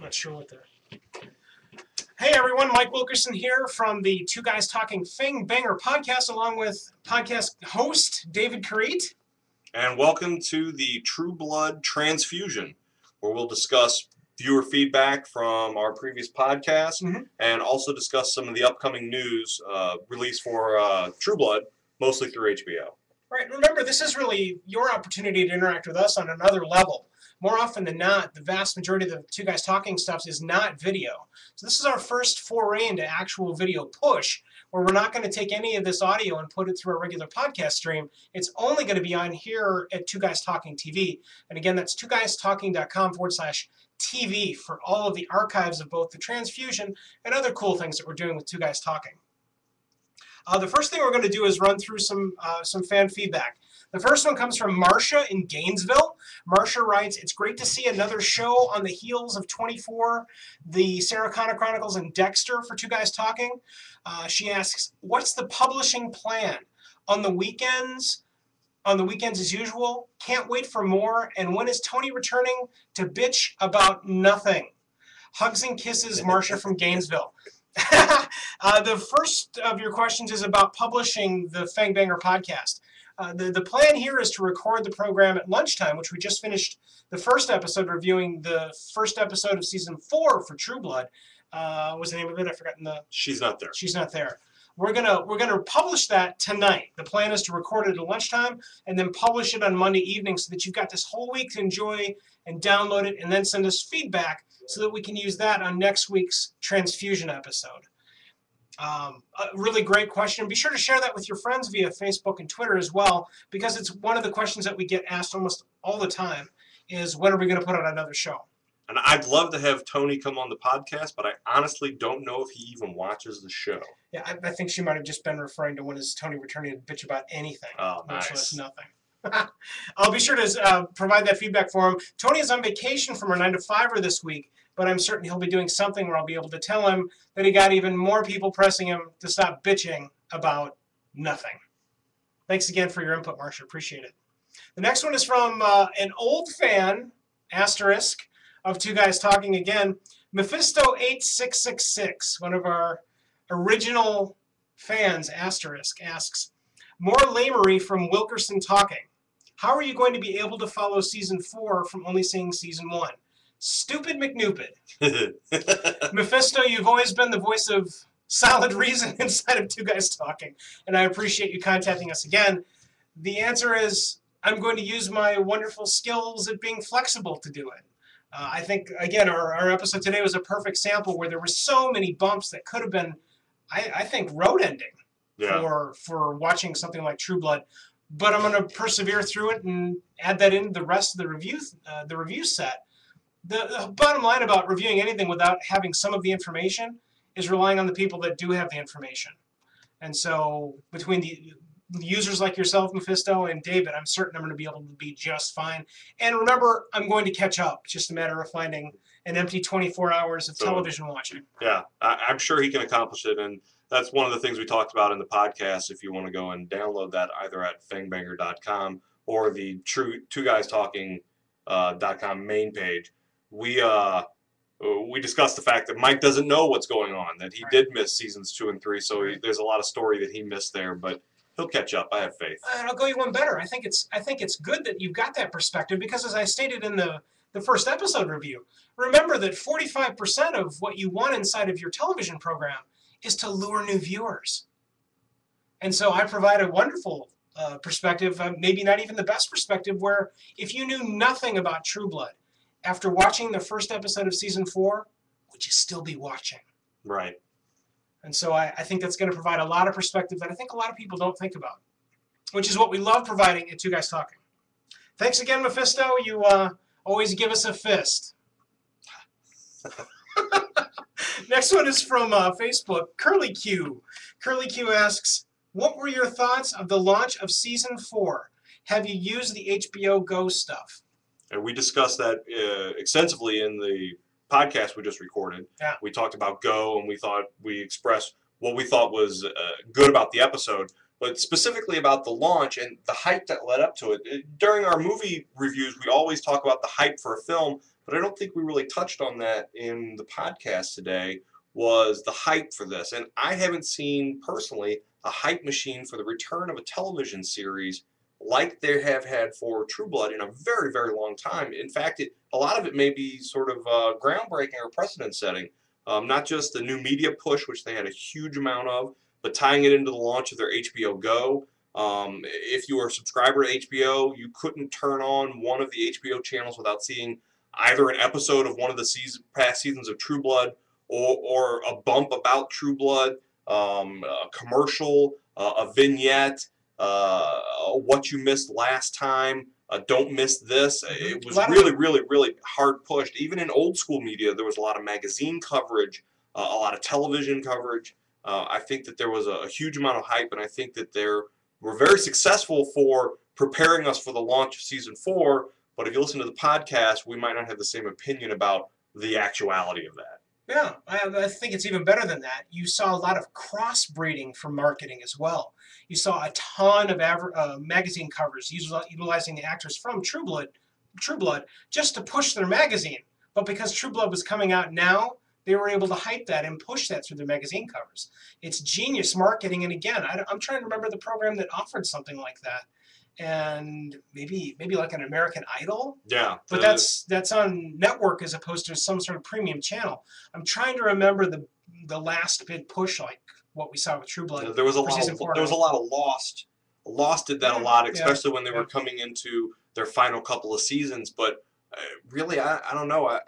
Not sure what they're... Hey everyone, Mike Wilkerson here from the Two Guys Talking Fang Banger podcast, along with podcast host David Carete. And welcome to the True Blood Transfusion, where we'll discuss viewer feedback from our previous podcast and also discuss some of the upcoming news released for True Blood, mostly through HBO. Right, remember, this is really your opportunity to interact with us on another level. More often than not, the vast majority of the Two Guys Talking stuff is not video. So this is our first foray into actual video push, where we're not going to take any of this audio and put it through a regular podcast stream. It's only going to be on here at Two Guys Talking TV. And again, that's twoguystalking.com/TV for all of the archives of both the Transfusion and other cool things that we're doing with Two Guys Talking. The first thing we're going to do is run through some fan feedback. The first one comes from Marcia in Gainesville. Marcia writes, "It's great to see another show on the heels of 24, the Sarah Connor Chronicles, and Dexter for Two Guys Talking." She asks, "What's the publishing plan? On the weekends as usual? Can't wait for more. And when is Tony returning to bitch about nothing? Hugs and kisses, Marcia from Gainesville." The first of your questions is about publishing the Fang Banger podcast. The plan here is to record the program at lunchtime, which we just finished the first episode, reviewing the first episode of season 4 for True Blood. What was the name of it? I've forgotten the... She's Not There. She's Not There. We're gonna publish that tonight. The plan is to record it at lunchtime and then publish it on Monday evening so that you've got this whole week to enjoy and download it and then send us feedback so that we can use that on next week's Transfusion episode. A really great question. Be sure to share that with your friends via Facebook and Twitter as well, because it's one of the questions that we get asked almost all the time is, when are we going to put out another show? And I'd love to have Tony come on the podcast, but I honestly don't know if he even watches the show. Yeah, I think she might have just been referring to when is Tony returning to bitch about anything. Oh, nice. Which was nothing. I'll be sure to provide that feedback for him. Tony is on vacation from our 9-to-5er this week, but I'm certain he'll be doing something where I'll be able to tell him that he got even more people pressing him to stop bitching about nothing. Thanks again for your input, Marcia. Appreciate it. The next one is from an old fan, asterisk, of Two Guys Talking again. Mephisto8666, one of our original fans, asterisk, asks, "More lamery from Wilkerson Talking. How are you going to be able to follow season 4 from only seeing season 1? Stupid McNupid." Mephisto, you've always been the voice of solid reason inside of Two Guys Talking, and I appreciate you contacting us again. The answer is, I'm going to use my wonderful skills at being flexible to do it. I think, again, our episode today was a perfect sample where there were so many bumps that could have been, I think, road-ending for watching something like True Blood. But I'm going to persevere through it and add that in the rest of the review set. The bottom line about reviewing anything without having some of the information is relying on the people that do have the information. And so between the users like yourself, Mephisto, and David, I'm certain I'm going to be able to be just fine. And remember, I'm going to catch up. It's just a matter of finding an empty 24 hours of television watching. Yeah, I'm sure he can accomplish it. And that's one of the things we talked about in the podcast. If you want to go and download that either at fangbanger.com or the twoguystalking.com main page. We discussed the fact that Mike doesn't know what's going on, that he did miss seasons 2 and 3, so there's a lot of story that he missed there, but he'll catch up. I have faith. And I'll go you one better. I think it's good that you've got that perspective, because as I stated in the first episode review, remember that 45% of what you want inside of your television program is to lure new viewers. And so I provide a wonderful perspective, maybe not even the best perspective, where if you knew nothing about True Blood, after watching the first episode of season 4, would you still be watching? Right. And so I think that's going to provide a lot of perspective that I think a lot of people don't think about, which is what we love providing at Two Guys Talking. Thanks again, Mephisto. You always give us a fist. Next one is from Facebook, Curly Q. Curly Q asks, "What were your thoughts of the launch of season 4? Have you used the HBO Go stuff?" And we discussed that extensively in the podcast we just recorded. Yeah. We talked about Go, and we expressed what we thought was good about the episode, but specifically about the launch and the hype that led up to it. During our movie reviews, we always talk about the hype for a film, but I don't think we really touched on that in the podcast today, was the hype for this. And I haven't seen, personally, a hype machine for the return of a television series like they have had for True Blood in a very, very long time. In fact, a lot of it may be sort of groundbreaking or precedent-setting. Not just the new media push, which they had a huge amount of, but tying it into the launch of their HBO Go. If you were a subscriber to HBO, you couldn't turn on one of the HBO channels without seeing either an episode of one of the past seasons of True Blood or a bump about True Blood, a commercial, a vignette, what you missed last time, don't miss this. It was really, really, really hard pushed. Even in old school media, there was a lot of magazine coverage, a lot of television coverage. I think that there was a huge amount of hype, and I think that they were very successful for preparing us for the launch of season 4. But if you listen to the podcast, we might not have the same opinion about the actuality of that. Yeah, I think it's even better than that. You saw a lot of crossbreeding for marketing as well. You saw a ton of magazine covers utilizing the actors from True Blood just to push their magazine. But because True Blood was coming out now, they were able to hype that and push that through their magazine covers. It's genius marketing. And again, I'm trying to remember the program that offered something like that. And maybe like an American Idol. Yeah. But that's on network as opposed to some sort of premium channel. I'm trying to remember the last big push, like what we saw with True Blood. There was a lot of Lost did that a lot, especially when they were coming into their final couple of seasons. But really, I don't know.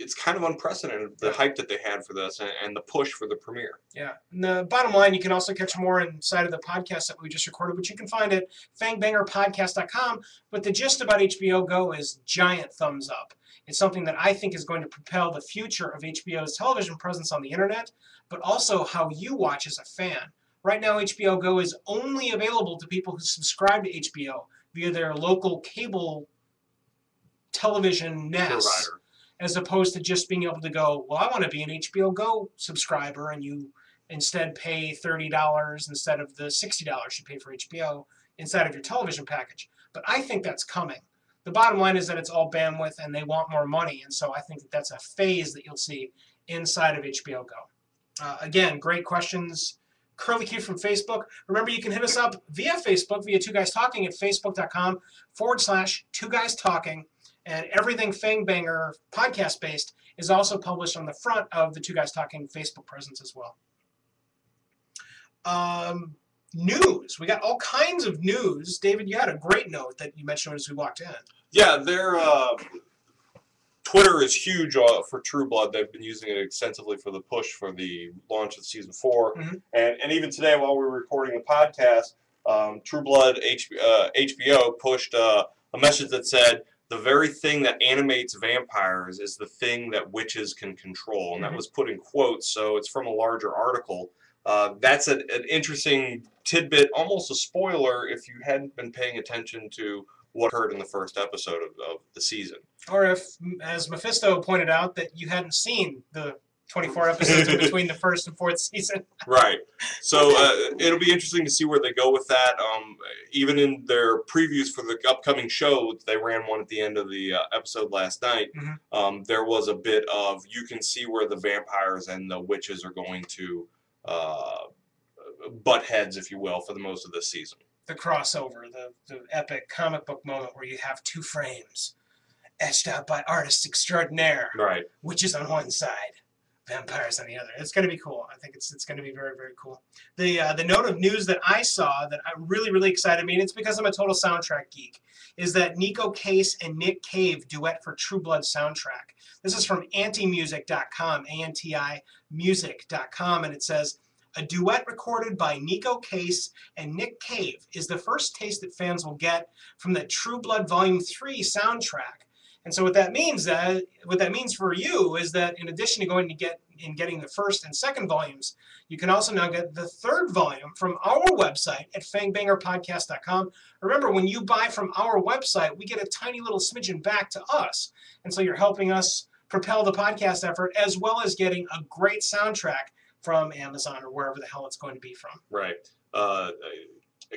It's kind of unprecedented, the hype that they had for this and the push for the premiere. Yeah. And the bottom line, you can also catch more inside of the podcast that we just recorded, which you can find at fangbangerpodcast.com. But the gist about HBO Go is giant thumbs up. It's something that I think is going to propel the future of HBO's television presence on the internet, but also how you watch as a fan. Right now, HBO Go is only available to people who subscribe to HBO via their local cable television nest. Provider. As opposed to just being able to go, well, I want to be an HBO Go subscriber, and you instead pay $30 instead of the $60 you pay for HBO inside of your television package. But I think that's coming. The bottom line is that it's all bandwidth, and they want more money, and so I think that that's a phase that you'll see inside of HBO Go. Again, great questions. Curly Q from Facebook. Remember, you can hit us up via Facebook, via Two Guys Talking at facebook.com/Two Guys Talking. And everything Fangbanger podcast based is also published on the front of the Two Guys Talking Facebook presence as well. News. We got all kinds of news. David, you had a great note that you mentioned as we walked in. Yeah, their Twitter is huge for True Blood. They've been using it extensively for the push for the launch of season 4. Mm-hmm. And even today, while we were recording the podcast, True Blood HBO pushed a message that said, the very thing that animates vampires is the thing that witches can control. And that was put in quotes, so it's from a larger article. That's an interesting tidbit, almost a spoiler if you hadn't been paying attention to what occurred in the first episode of the season. Or if, as Mephisto pointed out, that you hadn't seen the 24 episodes in between the first and fourth season. Right. So it'll be interesting to see where they go with that. Even in their previews for the upcoming show, they ran one at the end of the episode last night. Mm-hmm. There was a bit of, you can see where the vampires and the witches are going to butt heads, if you will, for the most of this season. The crossover, the epic comic book moment where you have two frames etched out by artists extraordinaire. Right. Witches on one side, vampires on the other. It's going to be cool. I think it's going to be very, very cool. The note of news that I saw that really excited me, and it's because I'm a total soundtrack geek, is that Nico Case and Nick Cave duet for True Blood soundtrack. This is from antimusic.com, A-N-T-I music.com, and it says, a duet recorded by Nico Case and Nick Cave is the first taste that fans will get from the True Blood Volume 3 soundtrack. And so what that means for you is that in addition to getting the first and second volumes, you can also now get the third volume from our website at fangbangerpodcast.com. Remember, when you buy from our website, we get a tiny little smidgen back to us. And so you're helping us propel the podcast effort as well as getting a great soundtrack from Amazon or wherever the hell it's going to be from. Right. I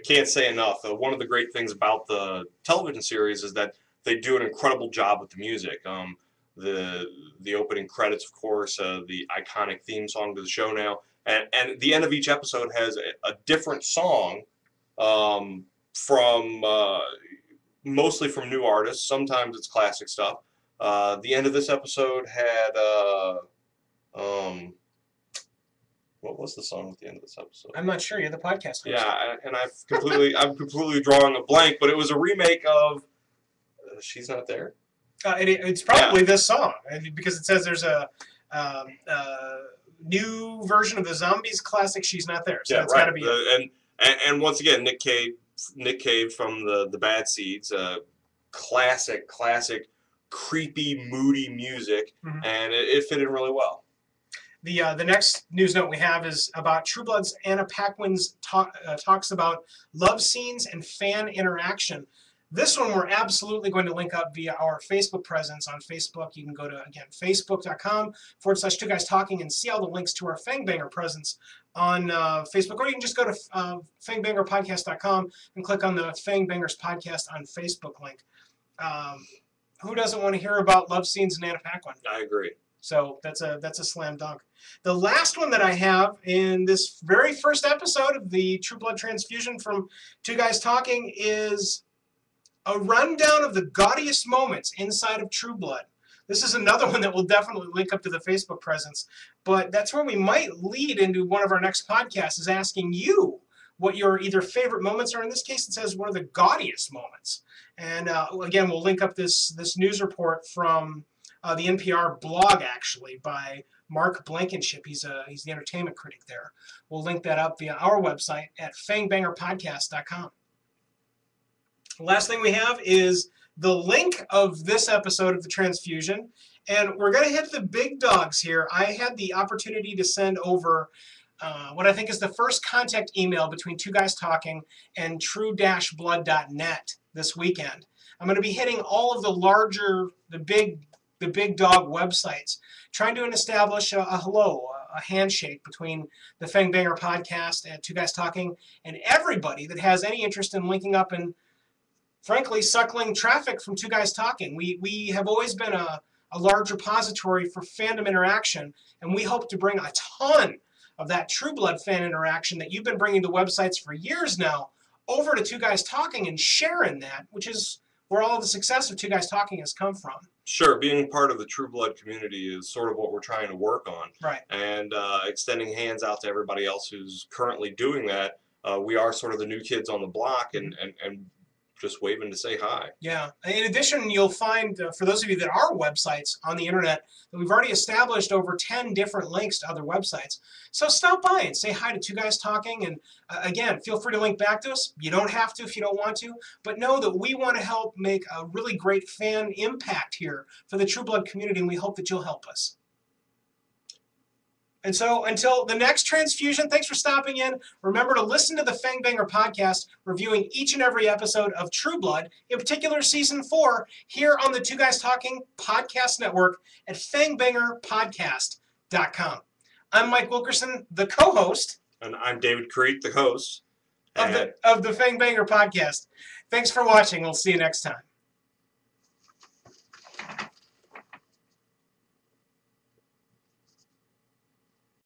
can't say enough. One of the great things about the television series is that they do an incredible job with the music. The opening credits, of course, the iconic theme song to the show now, and the end of each episode has a different song from mostly from new artists. Sometimes it's classic stuff. The end of this episode had what was the song at the end of this episode? I'm not sure. You're the podcast host. Yeah, and I'm completely drawing a blank, but it was a remake of She's Not There. It's probably this song, because it says there's a new version of the Zombies classic "She's Not There," so it's got to be it. And once again, Nick Cave from the Bad Seeds, classic, creepy, moody music, and it fit in really well. The next news note we have is about True Blood's Anna Paquin's talks about love scenes and fan interaction. This one we're absolutely going to link up via our Facebook presence on Facebook. You can go to, again, facebook.com/Two Guys Talking and see all the links to our Fangbanger presence on Facebook. Or you can just go to fangbangerpodcast.com and click on the Fangbangers Podcast on Facebook link. Who doesn't want to hear about love scenes in Anna Paquin? I agree. So that's a slam dunk. The last one that I have in this very first episode of the True Blood Transfusion from Two Guys Talking is a rundown of the gaudiest moments inside of True Blood. This is another one that will definitely link up to the Facebook presence, but that's where we might lead into one of our next podcasts, is asking you what your either favorite moments are. In this case, it says what are the gaudiest moments. And again, we'll link up this news report from the NPR blog, actually, by Mark Blankenship. He's the entertainment critic there. We'll link that up via our website at fangbangerpodcast.com. The last thing we have is the link of this episode of the Transfusion, and we're going to hit the big dogs here. I had the opportunity to send over what I think is the first contact email between Two Guys Talking and true-blood.net this weekend. I'm going to be hitting all of the big dog websites, trying to establish a hello, a handshake between the Fangbanger Podcast and Two Guys Talking and everybody that has any interest in linking up and, frankly, suckling traffic from Two Guys Talking. We have always been a large repository for fandom interaction, and we hope to bring a ton of that True Blood fan interaction that you've been bringing to websites for years now over to Two Guys Talking and sharing that, which is where all of the success of Two Guys Talking has come from. Sure, being part of the True Blood community is sort of what we're trying to work on. Right. And extending hands out to everybody else who's currently doing that. We are sort of the new kids on the block, and just waving to say hi. Yeah. In addition, you'll find, for those of you that are websites on the internet, that we've already established over 10 different links to other websites. So stop by and say hi to Two Guys Talking. And again, feel free to link back to us. You don't have to if you don't want to. But know that we want to help make a really great fan impact here for the True Blood community, and we hope that you'll help us. And so until the next Transfusion, thanks for stopping in. Remember to listen to the Fangbanger Podcast, reviewing each and every episode of True Blood, in particular Season 4, here on the Two Guys Talking Podcast Network at fangbangerpodcast.com. I'm Mike Wilkerson, the co-host. And I'm David Creek, the host. Of the Fangbanger Podcast. Thanks for watching. We'll see you next time.